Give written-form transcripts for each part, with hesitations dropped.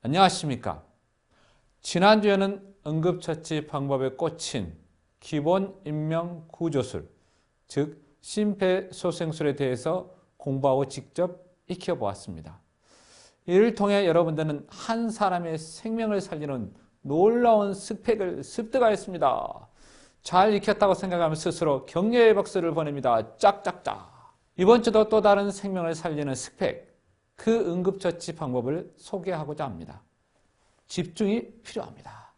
안녕하십니까. 지난주에는 응급처치 방법에 꽂힌 기본 인명 구조술, 즉 심폐소생술에 대해서 공부하고 직접 익혀보았습니다. 이를 통해 여러분들은 한 사람의 생명을 살리는 놀라운 스펙을 습득하였습니다. 잘 익혔다고 생각하면 스스로 격려의 박수를 보냅니다. 짝짝짝. 이번 주도 또 다른 생명을 살리는 스펙, 그 응급처치 방법을 소개하고자 합니다. 집중이 필요합니다.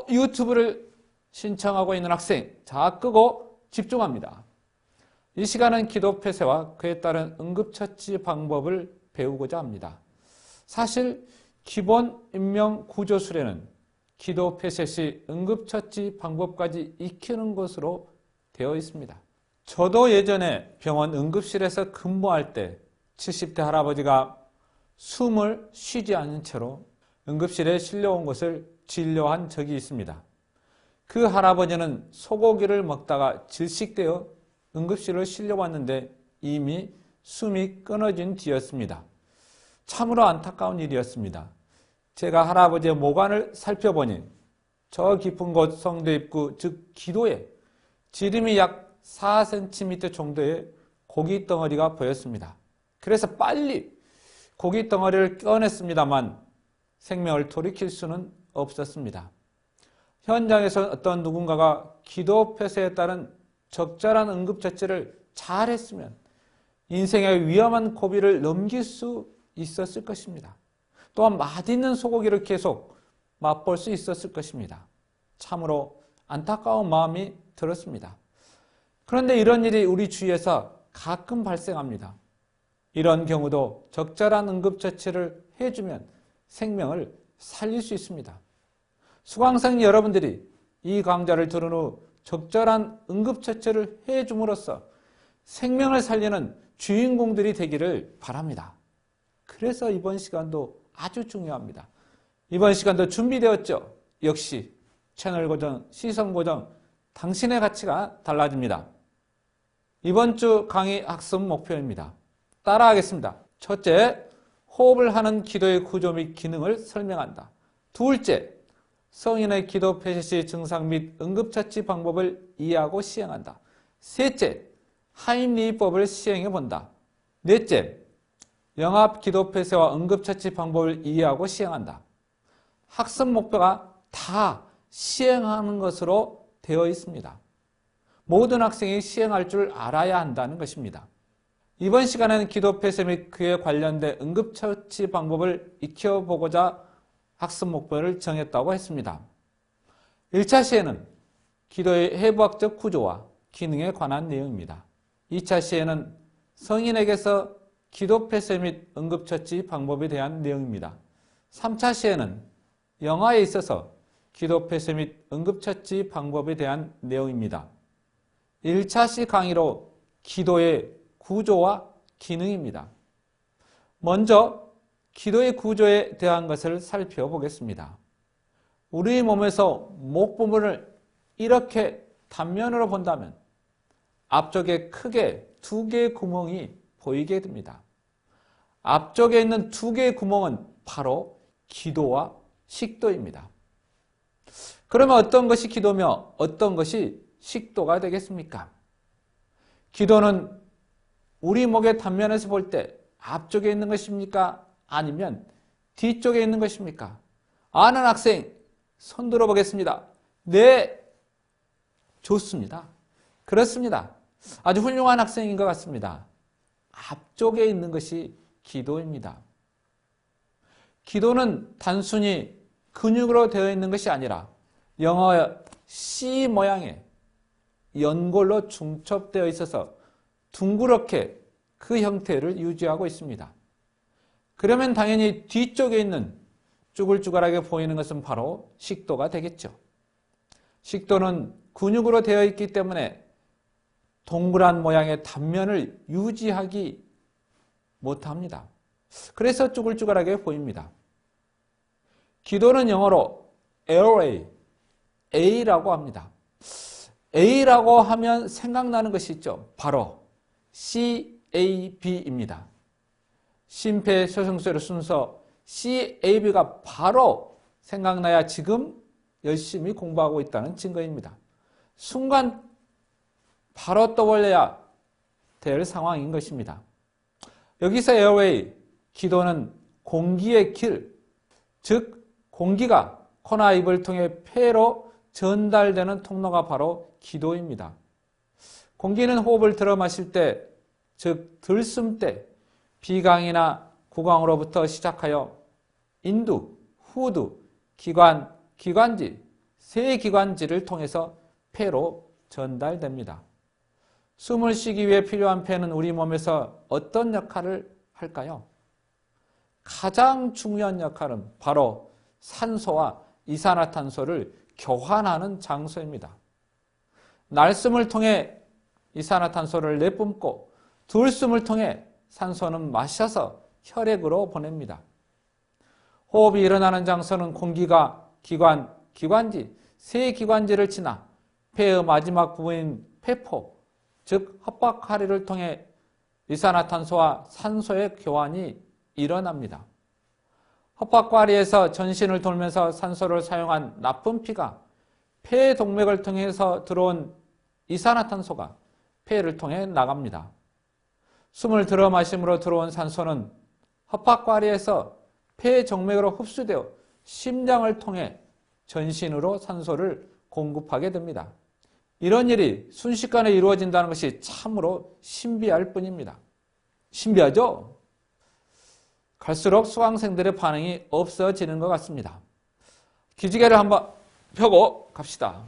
유튜브를 신청하고 있는 학생, 자 끄고 집중합니다. 이 시간은 기도 폐쇄와 그에 따른 응급처치 방법을 배우고자 합니다. 사실 기본 인명 구조술에는 기도 폐쇄 시 응급처치 방법까지 익히는 것으로 되어 있습니다. 저도 예전에 병원 응급실에서 근무할 때 70대 할아버지가 숨을 쉬지 않은 채로 응급실에 실려온 것을 진료한 적이 있습니다. 그 할아버지는 소고기를 먹다가 질식되어 응급실을 실려왔는데 이미 숨이 끊어진 뒤였습니다. 참으로 안타까운 일이었습니다. 제가 할아버지의 모관을 살펴보니 저 깊은 곳 성도 입구, 즉 기도에 지름이 약 4cm 정도의 고기 덩어리가 보였습니다. 그래서 빨리 고기 덩어리를 꺼냈습니다만 생명을 돌이킬 수는 없었습니다. 현장에서 어떤 누군가가 기도 폐쇄에 따른 적절한 응급처치를 잘했으면 인생의 위험한 고비를 넘길 수 있었을 것입니다. 또한 맛있는 소고기를 계속 맛볼 수 있었을 것입니다. 참으로 안타까운 마음이 들었습니다. 그런데 이런 일이 우리 주위에서 가끔 발생합니다. 이런 경우도 적절한 응급처치를 해주면 생명을 살릴 수 있습니다. 수강생 여러분들이 이 강좌를 들은 후 적절한 응급처치를 해줌으로써 생명을 살리는 주인공들이 되기를 바랍니다. 그래서 이번 시간도 아주 중요합니다. 이번 시간도 준비되었죠? 역시 채널 고정, 시선 고정, 당신의 가치가 달라집니다. 이번 주 강의 학습 목표입니다. 따라하겠습니다. 첫째, 호흡을 하는 기도의 구조 및 기능을 설명한다. 둘째, 성인의 기도 폐쇄 시 증상 및 응급처치 방법을 이해하고 시행한다. 셋째, 하임리히법을 시행해 본다. 넷째, 영합 기도 폐쇄와 응급처치 방법을 이해하고 시행한다. 학습 목표가 다 시행하는 것으로 되어 있습니다. 모든 학생이 시행할 줄 알아야 한다는 것입니다. 이번 시간에는 기도 폐쇄 및 그에 관련된 응급처치 방법을 익혀보고자 학습 목표를 정했다고 했습니다. 1차 시에는 기도의 해부학적 구조와 기능에 관한 내용입니다. 2차 시에는 성인에게서 기도 폐쇄 및 응급처치 방법에 대한 내용입니다. 3차 시에는 영아에 있어서 기도 폐쇄 및 응급처치 방법에 대한 내용입니다. 1차 시 강의로 기도의 구조와 기능입니다. 먼저 기도의 구조에 대한 것을 살펴보겠습니다. 우리 몸에서 목 부분을 이렇게 단면으로 본다면 앞쪽에 크게 두 개의 구멍이 보이게 됩니다. 앞쪽에 있는 두 개의 구멍은 바로 기도와 식도입니다. 그러면 어떤 것이 기도며 어떤 것이 식도가 되겠습니까? 기도는 우리 목의 단면에서 볼 때 앞쪽에 있는 것입니까? 아니면 뒤쪽에 있는 것입니까? 아는 학생 손 들어보겠습니다. 네, 좋습니다. 그렇습니다. 아주 훌륭한 학생인 것 같습니다. 앞쪽에 있는 것이 기도입니다. 기도는 단순히 근육으로 되어 있는 것이 아니라 영어 C 모양의 연골로 중첩되어 있어서 둥그렇게 그 형태를 유지하고 있습니다. 그러면 당연히 뒤쪽에 있는 쭈글쭈글하게 보이는 것은 바로 식도가 되겠죠. 식도는 근육으로 되어 있기 때문에 동그란 모양의 단면을 유지하기 못합니다. 그래서 쭈글쭈글하게 보입니다. 기도는 영어로 airway, A라고 합니다. A라고 하면 생각나는 것이 있죠. 바로 CAB입니다. 심폐소생술의 순서 CAB가 바로 생각나야 지금 열심히 공부하고 있다는 증거입니다. 순간 바로 떠올려야 될 상황인 것입니다. 여기서 에어웨이, 기도는 공기의 길, 즉 공기가 코나 입을 통해 폐로 전달되는 통로가 바로 기도입니다. 공기는 호흡을 들어 마실 때, 즉 들숨 때 비강이나 구강으로부터 시작하여 인두, 후두, 기관, 기관지, 세 기관지를 통해서 폐로 전달됩니다. 숨을 쉬기 위해 필요한 폐는 우리 몸에서 어떤 역할을 할까요? 가장 중요한 역할은 바로 산소와 이산화탄소를 교환하는 장소입니다. 날숨을 통해 이산화탄소를 내뿜고 들숨을 통해 산소는 마셔서 혈액으로 보냅니다. 호흡이 일어나는 장소는 공기가 기관, 기관지, 세 기관지를 지나 폐의 마지막 부분인 폐포, 즉 헛박하리를 통해 이산화탄소와 산소의 교환이 일어납니다. 헛박과리에서 전신을 돌면서 산소를 사용한 나쁜 피가 폐 동맥을 통해서 들어온 이산화탄소가 폐를 통해 나갑니다. 숨을 들어 마심으로 들어온 산소는 헛박과리에서 폐 정맥으로 흡수되어 심장을 통해 전신으로 산소를 공급하게 됩니다. 이런 일이 순식간에 이루어진다는 것이 참으로 신비할 뿐입니다. 신비하죠? 갈수록 수강생들의 반응이 없어지는 것 같습니다. 기지개를 한번 펴고 갑시다.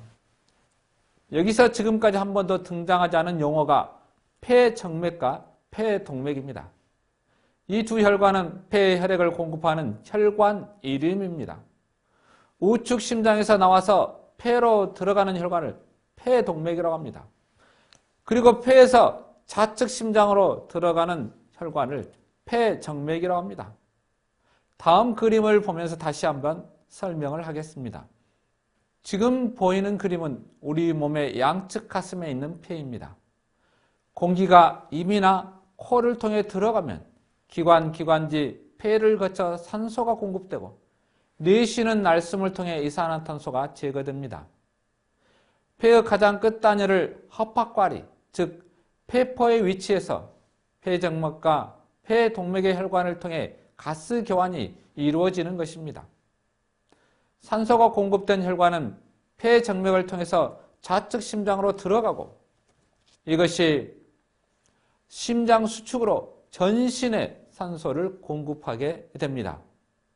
여기서 지금까지 한 번도 등장하지 않은 용어가 폐정맥과 폐동맥입니다. 이 두 혈관은 폐의 혈액을 공급하는 혈관 이름입니다. 우측 심장에서 나와서 폐로 들어가는 혈관을 폐동맥이라고 합니다. 그리고 폐에서 좌측 심장으로 들어가는 혈관을 폐정맥이라고 합니다. 다음 그림을 보면서 다시 한번 설명을 하겠습니다. 지금 보이는 그림은 우리 몸의 양측 가슴에 있는 폐입니다. 공기가 입이나 코를 통해 들어가면 기관, 기관지, 폐를 거쳐 산소가 공급되고 내쉬는 날숨을 통해 이산화탄소가 제거됩니다. 폐의 가장 끝단열을 헛박과리, 즉 폐포의 위치에서 폐정맥과 폐동맥의 혈관을 통해 가스 교환이 이루어지는 것입니다. 산소가 공급된 혈관은 폐정맥을 통해서 좌측 심장으로 들어가고 이것이 심장 수축으로 전신에 산소를 공급하게 됩니다.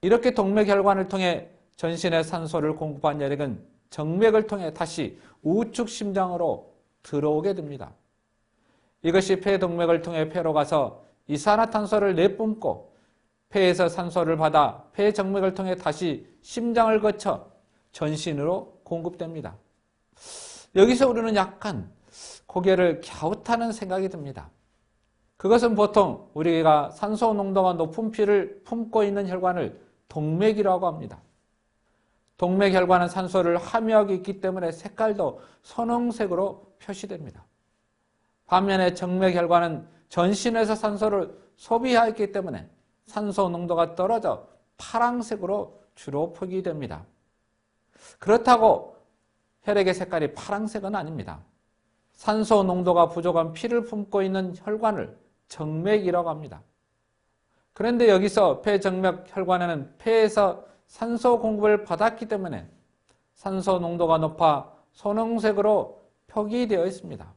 이렇게 동맥혈관을 통해 전신에 산소를 공급한 혈액은 정맥을 통해 다시 우측 심장으로 들어오게 됩니다. 이것이 폐동맥을 통해 폐로 가서 이산화탄소를 내뿜고 폐에서 산소를 받아 폐정맥을 통해 다시 심장을 거쳐 전신으로 공급됩니다. 여기서 우리는 약간 고개를 갸웃하는 생각이 듭니다. 그것은 보통 우리가 산소 농도가 높은 피를 품고 있는 혈관을 동맥이라고 합니다. 동맥혈관은 산소를 함유하고 있기 때문에 색깔도 선홍색으로 표시됩니다. 반면에 정맥혈관은 전신에서 산소를 소비하였기 때문에 산소 농도가 떨어져 파란색으로 주로 표기됩니다. 그렇다고 혈액의 색깔이 파란색은 아닙니다. 산소 농도가 부족한 피를 품고 있는 혈관을 정맥이라고 합니다. 그런데 여기서 폐정맥 혈관에는 폐에서 산소 공급을 받았기 때문에 산소 농도가 높아 선홍색으로 표기되어 있습니다.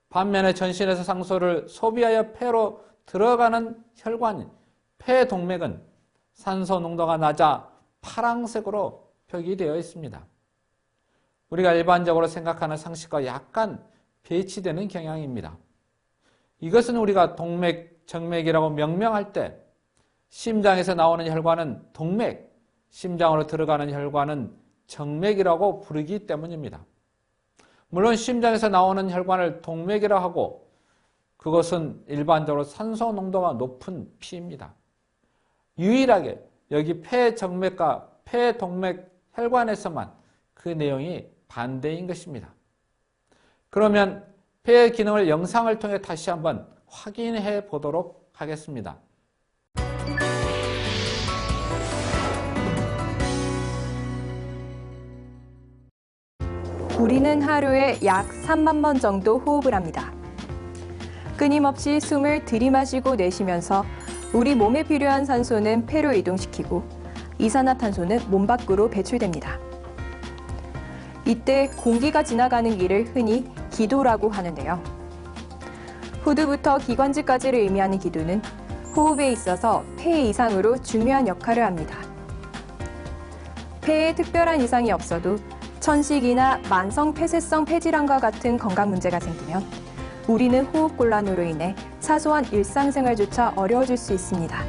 반면에 전신에서 산소를 소비하여 폐로 들어가는 혈관인 폐동맥은 산소 농도가 낮아 파란색으로 표기되어 있습니다. 우리가 일반적으로 생각하는 상식과 약간 배치되는 경향입니다. 이것은 우리가 동맥, 정맥이라고 명명할 때 심장에서 나오는 혈관은 동맥, 심장으로 들어가는 혈관은 정맥이라고 부르기 때문입니다. 물론 심장에서 나오는 혈관을 동맥이라고 하고 그것은 일반적으로 산소 농도가 높은 피입니다. 유일하게 여기 폐정맥과 폐동맥 혈관에서만 그 내용이 반대인 것입니다. 그러면 폐의 기능을 영상을 통해 다시 한번 확인해 보도록 하겠습니다. 우리는 하루에 약 3만 번 정도 호흡을 합니다. 끊임없이 숨을 들이마시고 내쉬면서 우리 몸에 필요한 산소는 폐로 이동시키고 이산화탄소는 몸 밖으로 배출됩니다. 이때 공기가 지나가는 길을 흔히 기도라고 하는데요. 후두부터 기관지까지를 의미하는 기도는 호흡에 있어서 폐 이상으로 중요한 역할을 합니다. 폐에 특별한 이상이 없어도 천식이나 만성 폐쇄성 폐질환과 같은 건강 문제가 생기면 우리는 호흡곤란으로 인해 사소한 일상생활조차 어려워질 수 있습니다.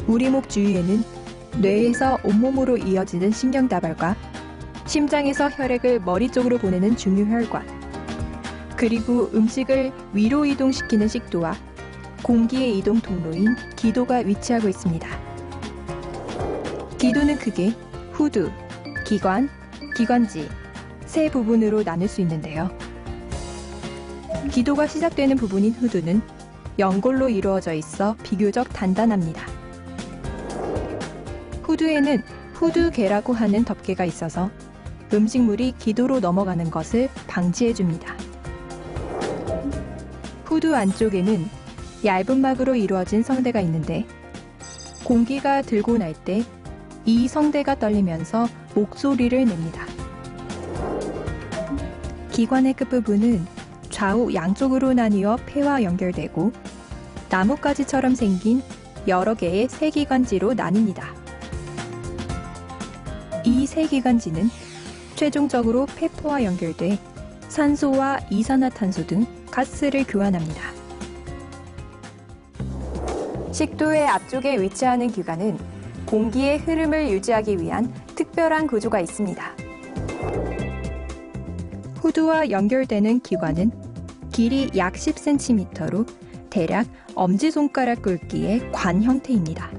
우리 목 주위에는 뇌에서 온몸으로 이어지는 신경다발과 심장에서 혈액을 머리 쪽으로 보내는 중유혈관, 그리고 음식을 위로 이동시키는 식도와 공기의 이동 통로인 기도가 위치하고 있습니다. 기도는 크게 후두, 기관, 기관지 세 부분으로 나눌 수 있는데요. 기도가 시작되는 부분인 후두는 연골로 이루어져 있어 비교적 단단합니다. 후두에는 후두계라고 하는 덮개가 있어서 음식물이 기도로 넘어가는 것을 방지해줍니다. 후두 안쪽에는 얇은 막으로 이루어진 성대가 있는데 공기가 들고 날 때 이 성대가 떨리면서 목소리를 냅니다. 기관의 끝부분은 좌우 양쪽으로 나뉘어 폐와 연결되고 나뭇가지처럼 생긴 여러 개의 세기관지로 나뉩니다. 이 세기관지는 최종적으로 폐포와 연결돼 산소와 이산화탄소 등 가스를 교환합니다. 식도의 앞쪽에 위치하는 기관은 공기의 흐름을 유지하기 위한 특별한 구조가 있습니다. 후두와 연결되는 기관은 길이 약 10cm로 대략 엄지손가락 굵기의 관 형태입니다.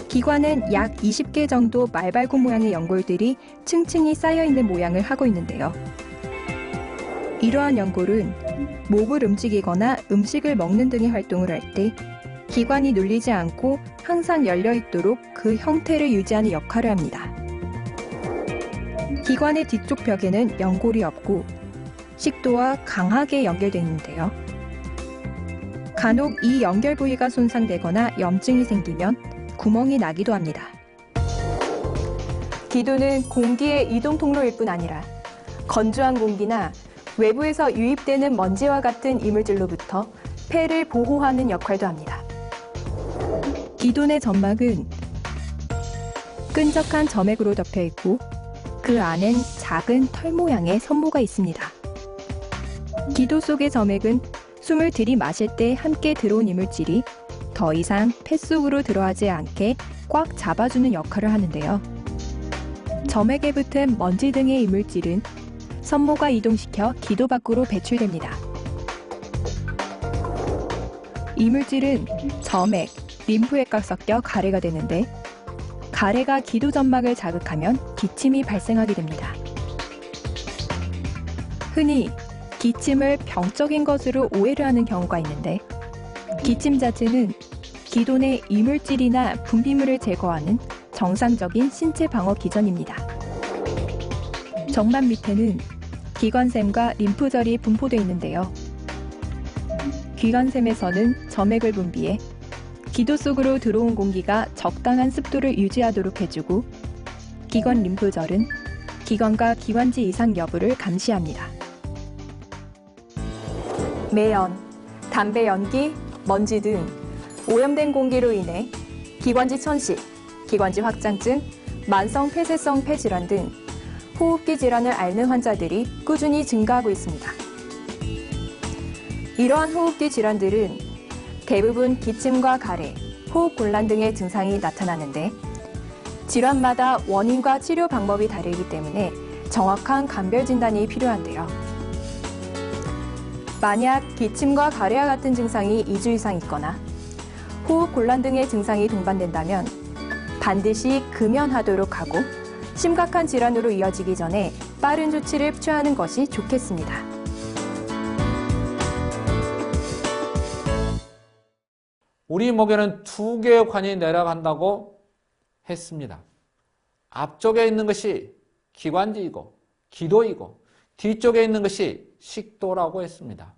기관은 약 20개 정도 말발굽 모양의 연골들이 층층이 쌓여있는 모양을 하고 있는데요. 이러한 연골은 목을 움직이거나 음식을 먹는 등의 활동을 할 때 기관이 눌리지 않고 항상 열려있도록 그 형태를 유지하는 역할을 합니다. 기관의 뒤쪽 벽에는 연골이 없고 식도와 강하게 연결되어 있는데요. 간혹 이 연결 부위가 손상되거나 염증이 생기면 구멍이 나기도 합니다. 기도는 공기의 이동 통로일 뿐 아니라 건조한 공기나 외부에서 유입되는 먼지와 같은 이물질로부터 폐를 보호하는 역할도 합니다. 기도 내 점막은 끈적한 점액으로 덮여 있고 그 안엔 작은 털 모양의 섬모가 있습니다. 기도 속의 점액은 숨을 들이마실 때 함께 들어온 이물질이 더 이상 폐 속으로 들어가지 않게 꽉 잡아주는 역할을 하는데요. 점액에 붙은 먼지 등의 이물질은 섬모가 이동시켜 기도 밖으로 배출됩니다. 이물질은 점액, 림프액과 섞여 가래가 되는데 가래가 기도 점막을 자극하면 기침이 발생하게 됩니다. 흔히 기침을 병적인 것으로 오해를 하는 경우가 있는데 기침 자체는 기도 내 이물질이나 분비물을 제거하는 정상적인 신체 방어 기전입니다. 정막 밑에는 기관샘과 림프절이 분포되어 있는데요. 기관샘에서는 점액을 분비해 기도 속으로 들어온 공기가 적당한 습도를 유지하도록 해주고 기관 림프절은 기관과 기관지 이상 여부를 감시합니다. 매연, 담배 연기, 먼지 등 오염된 공기로 인해 기관지 천식, 기관지 확장증, 만성 폐쇄성 폐질환 등 호흡기 질환을 앓는 환자들이 꾸준히 증가하고 있습니다. 이러한 호흡기 질환들은 대부분 기침과 가래, 호흡곤란 등의 증상이 나타나는데 질환마다 원인과 치료 방법이 다르기 때문에 정확한 감별 진단이 필요한데요. 만약 기침과 가래와 같은 증상이 2주 이상 있거나 호흡곤란 등의 증상이 동반된다면 반드시 금연하도록 하고 심각한 질환으로 이어지기 전에 빠른 조치를 취하는 것이 좋겠습니다. 우리 목에는 2개의 관이 내려간다고 했습니다. 앞쪽에 있는 것이 기관지이고 기도이고 뒤쪽에 있는 것이 식도라고 했습니다.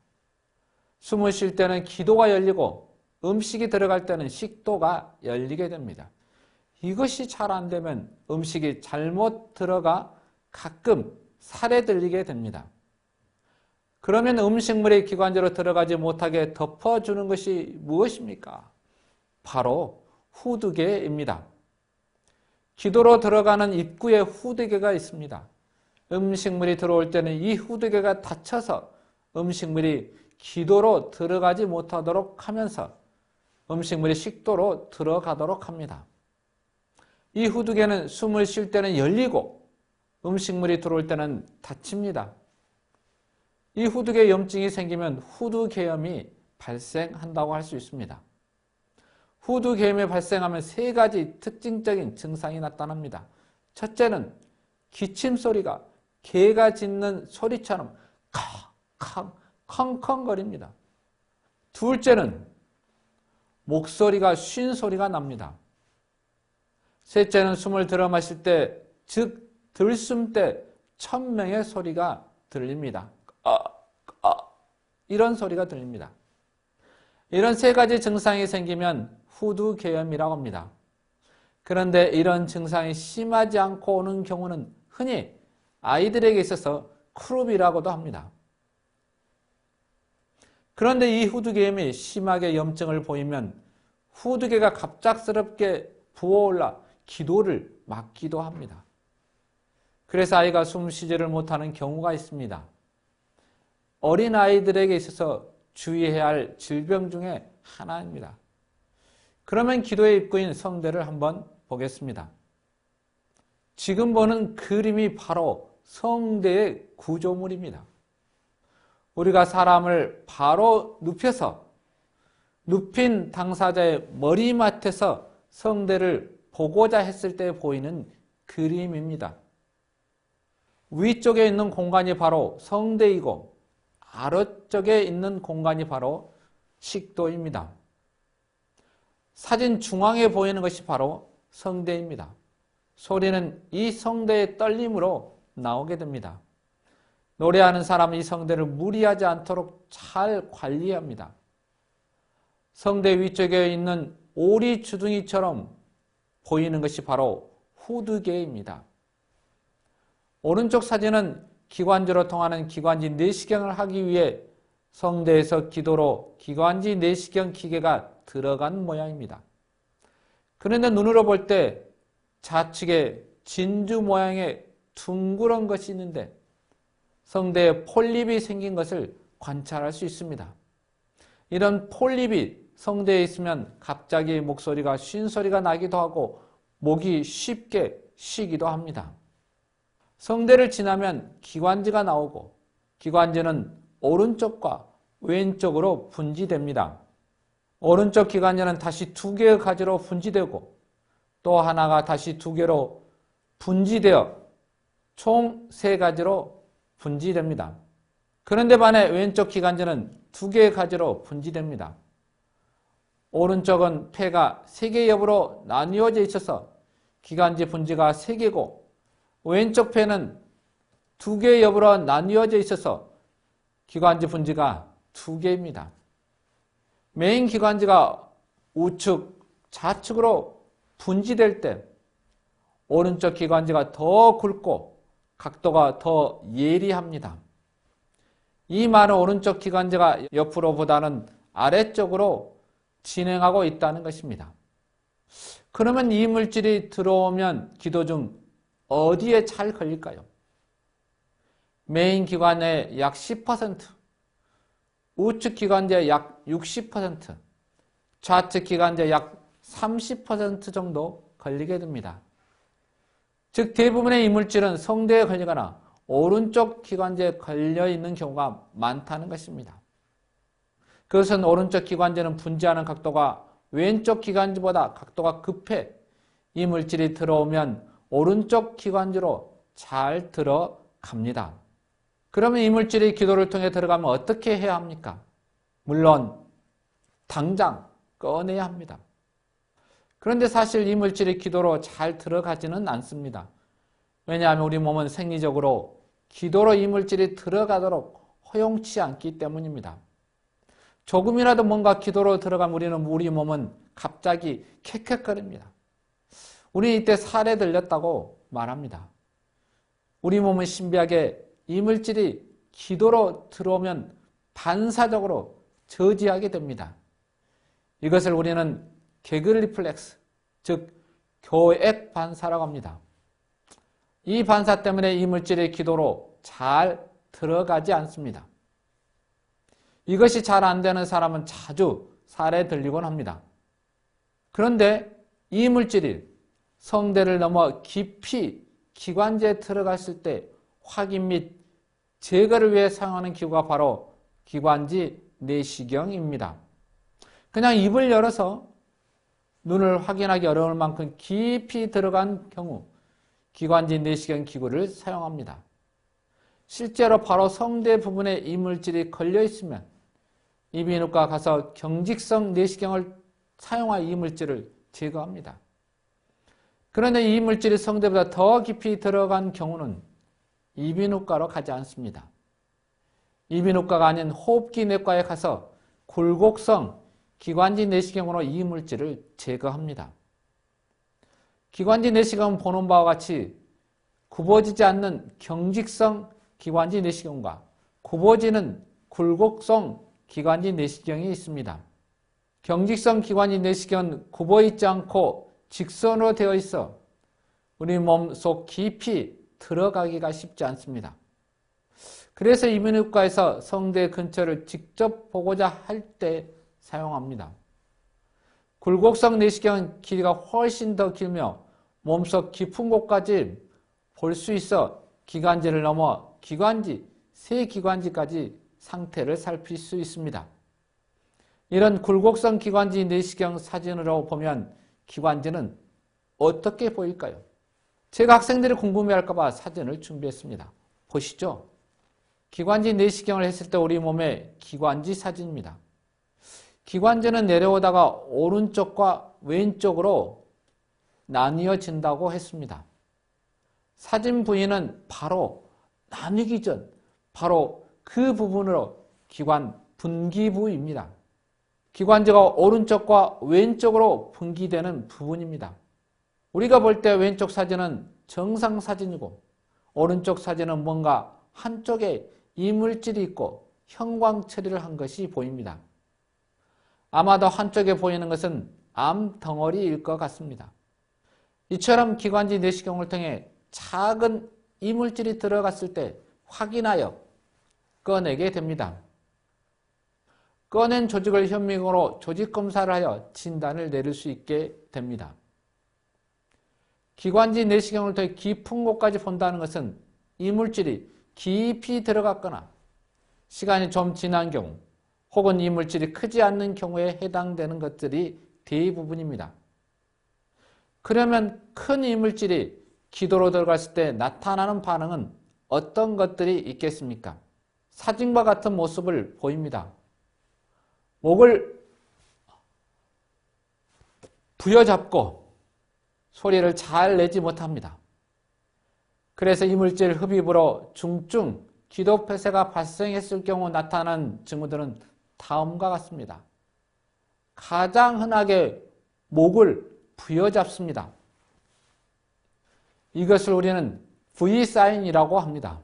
숨을 쉴 때는 기도가 열리고 음식이 들어갈 때는 식도가 열리게 됩니다. 이것이 잘 안 되면 음식이 잘못 들어가 가끔 살에 들리게 됩니다. 그러면 음식물이 기관지로 들어가지 못하게 덮어주는 것이 무엇입니까? 바로 후두개입니다. 기도로 들어가는 입구에 후두개가 있습니다. 음식물이 들어올 때는 이 후두개가 닫혀서 음식물이 기도로 들어가지 못하도록 하면서 음식물이 식도로 들어가도록 합니다. 이 후두개는 숨을 쉴 때는 열리고 음식물이 들어올 때는 닫힙니다. 이 후두개 염증이 생기면 후두계염이 발생한다고 할 수 있습니다. 후두계염이 발생하면 세 가지 특징적인 증상이 나타납니다. 첫째는 기침소리가 개가 짖는 소리처럼 컹컹거립니다. 둘째는 목소리가 쉰 소리가 납니다. 셋째는 숨을 들어 마실 때, 즉 들숨 때 천명의 소리가 들립니다. 이런 소리가 들립니다. 이런 세 가지 증상이 생기면 후두계염이라고 합니다. 그런데 이런 증상이 심하지 않고 오는 경우는 흔히 아이들에게 있어서 크룹이라고도 합니다. 그런데 이 후두계염이 심하게 염증을 보이면 후두개가 갑작스럽게 부어올라 기도를 막기도 합니다. 그래서 아이가 숨 쉬지를 못하는 경우가 있습니다. 어린 아이들에게 있어서 주의해야 할 질병 중에 하나입니다. 그러면 기도의 입구인 성대를 한번 보겠습니다. 지금 보는 그림이 바로 성대의 구조물입니다. 우리가 사람을 바로 눕혀서 눕힌 당사자의 머리맡에서 성대를 보고자 했을 때 보이는 그림입니다. 위쪽에 있는 공간이 바로 성대이고 아래쪽에 있는 공간이 바로 식도입니다. 사진 중앙에 보이는 것이 바로 성대입니다. 소리는 이 성대의 떨림으로 나오게 됩니다. 노래하는 사람은 이 성대를 무리하지 않도록 잘 관리해야 합니다. 성대 위쪽에 있는 오리 주둥이처럼 보이는 것이 바로 후두개입니다. 오른쪽 사진은 기관지로 통하는 기관지 내시경을 하기 위해 성대에서 기도로 기관지 내시경 기계가 들어간 모양입니다. 그런데 눈으로 볼 때 좌측에 진주 모양의 둥그런 것이 있는데 성대에 폴립이 생긴 것을 관찰할 수 있습니다. 이런 폴립이 성대에 있으면 갑자기 목소리가 쉰 소리가 나기도 하고 목이 쉽게 쉬기도 합니다. 성대를 지나면 기관지가 나오고 기관지는 오른쪽과 왼쪽으로 분지됩니다. 오른쪽 기관지는 다시 두 개의 가지로 분지되고 또 하나가 다시 두 개로 분지되어 총 세 가지로 분지됩니다. 그런데 반해 왼쪽 기관지는 두 개의 가지로 분지됩니다. 오른쪽은 폐가 세 개의 옆으로 나뉘어져 있어서 기관지 분지가 세 개고 왼쪽 폐는 두 개의 옆으로 나뉘어져 있어서 기관지 분지가 두 개입니다. 메인 기관지가 우측, 좌측으로 분지될 때 오른쪽 기관지가 더 굵고 각도가 더 예리합니다. 이 말은 오른쪽 기관지가 옆으로보다는 아래쪽으로 진행하고 있다는 것입니다. 그러면 이 물질이 들어오면 기도 중 어디에 잘 걸릴까요? 메인 기관의 약 10%, 우측 기관지의 약 60%, 좌측 기관지의 약 30% 정도 걸리게 됩니다. 즉 대부분의 이물질은 성대에 걸리거나 오른쪽 기관지에 걸려있는 경우가 많다는 것입니다. 그것은 오른쪽 기관지는 분지하는 각도가 왼쪽 기관지보다 각도가 급해 이물질이 들어오면 오른쪽 기관지로 잘 들어갑니다. 그러면 이물질이 기도를 통해 들어가면 어떻게 해야 합니까? 물론 당장 꺼내야 합니다. 그런데 사실 이물질이 기도로 잘 들어가지는 않습니다. 왜냐하면 우리 몸은 생리적으로 기도로 이물질이 들어가도록 허용치 않기 때문입니다. 조금이라도 뭔가 기도로 들어가면 우리 몸은 갑자기 캑캑거립니다. 우리 이때 살에 들렸다고 말합니다. 우리 몸은 신비하게 이물질이 기도로 들어오면 반사적으로 저지하게 됩니다. 이것을 우리는 개그 리플렉스, 즉 교액 반사라고 합니다. 이 반사 때문에 이물질이 기도로 잘 들어가지 않습니다. 이것이 잘 안 되는 사람은 자주 살에 들리곤 합니다. 그런데 이물질이 성대를 넘어 깊이 기관지에 들어갔을 때 확인 및 제거를 위해 사용하는 기구가 바로 기관지 내시경입니다. 그냥 입을 열어서 눈을 확인하기 어려울 만큼 깊이 들어간 경우 기관지 내시경 기구를 사용합니다. 실제로 바로 성대 부분에 이물질이 걸려 있으면 이비인후과 가서 경직성 내시경을 사용하여 이물질을 제거합니다. 그런데 이물질이 성대보다 더 깊이 들어간 경우는 이비인후과로 가지 않습니다. 이비인후과가 아닌 호흡기 내과에 가서 굴곡성 기관지 내시경으로 이물질을 제거합니다. 기관지 내시경은 보는 바와 같이 굽어지지 않는 경직성 기관지 내시경과 굽어지는 굴곡성 기관지 내시경이 있습니다. 경직성 기관지 내시경은 굽어있지 않고 직선으로 되어 있어 우리 몸속 깊이 들어가기가 쉽지 않습니다. 그래서 이비인후과에서 성대 근처를 직접 보고자 할 때 사용합니다. 굴곡성 내시경은 길이가 훨씬 더 길며 몸속 깊은 곳까지 볼 수 있어 기관지를 넘어 기관지, 세 기관지까지 상태를 살필 수 있습니다. 이런 굴곡성 기관지 내시경 사진으로 보면 기관지는 어떻게 보일까요? 제가 학생들이 궁금해할까 봐 사진을 준비했습니다. 보시죠. 기관지 내시경을 했을 때 우리 몸의 기관지 사진입니다. 기관지는 내려오다가 오른쪽과 왼쪽으로 나뉘어진다고 했습니다. 사진 부위는 바로 나뉘기 전 바로 그 부분으로 기관 분기부입니다. 기관지가 오른쪽과 왼쪽으로 분기되는 부분입니다. 우리가 볼 때 왼쪽 사진은 정상 사진이고 오른쪽 사진은 뭔가 한쪽에 이물질이 있고 형광 처리를 한 것이 보입니다. 아마도 한쪽에 보이는 것은 암덩어리일 것 같습니다. 이처럼 기관지 내시경을 통해 작은 이물질이 들어갔을 때 확인하여 꺼내게 됩니다. 꺼낸 조직을 현미경으로 조직 검사를 하여 진단을 내릴 수 있게 됩니다. 기관지 내시경을 통해 깊은 곳까지 본다는 것은 이물질이 깊이 들어갔거나 시간이 좀 지난 경우 혹은 이물질이 크지 않는 경우에 해당되는 것들이 대부분입니다. 그러면 큰 이물질이 기도로 들어갔을 때 나타나는 반응은 어떤 것들이 있겠습니까? 사진과 같은 모습을 보입니다. 목을 부여잡고 소리를 잘 내지 못합니다. 그래서 이물질 흡입으로 중증 기도폐쇄가 발생했을 경우 나타나는 증후들은 다음과 같습니다. 가장 흔하게 목을 부여잡습니다. 이것을 우리는 V사인이라고 합니다.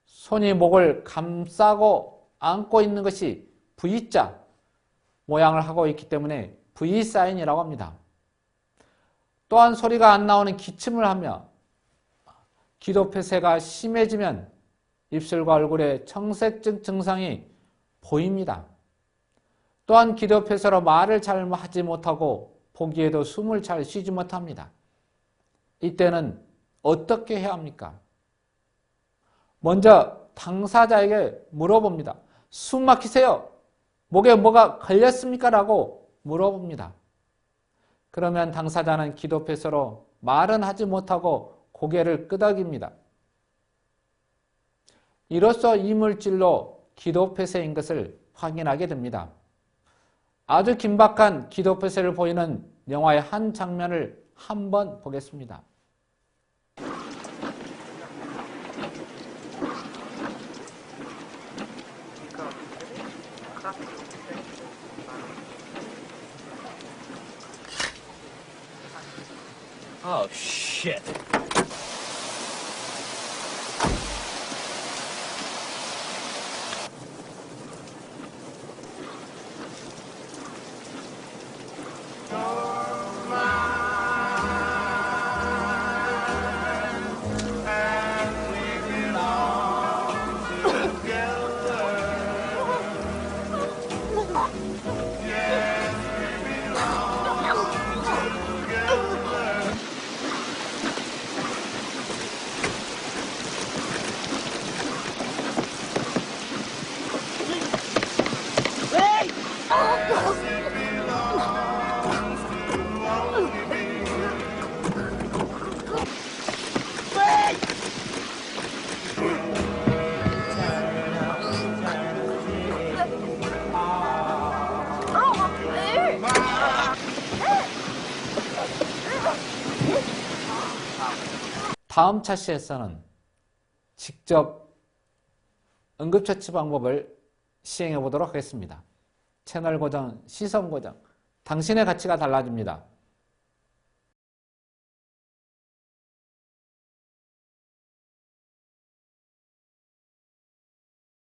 손이 목을 감싸고 안고 있는 것이 V자 모양을 하고 있기 때문에 V사인이라고 합니다. 또한 소리가 안 나오는 기침을 하며 기도폐쇄가 심해지면 입술과 얼굴에 청색증 증상이 보입니다. 또한 기도폐쇄로 말을 잘 하지 못하고 보기에도 숨을 잘 쉬지 못합니다. 이때는 어떻게 해야 합니까? 먼저 당사자에게 물어봅니다. 숨 막히세요? 목에 뭐가 걸렸습니까? 라고 물어봅니다. 그러면 당사자는 기도폐쇄로 말은 하지 못하고 고개를 끄덕입니다. 이로써 이물질로 기도폐쇄인 것을 확인하게 됩니다. 아주 긴박한 기도폐쇄를 보이는 영화의 한 장면을 한번 보겠습니다. Oh, shit. 다음 차시에서는 직접 응급처치 방법을 시행해 보도록 하겠습니다. 채널 고정, 시선 고정, 당신의 가치가 달라집니다.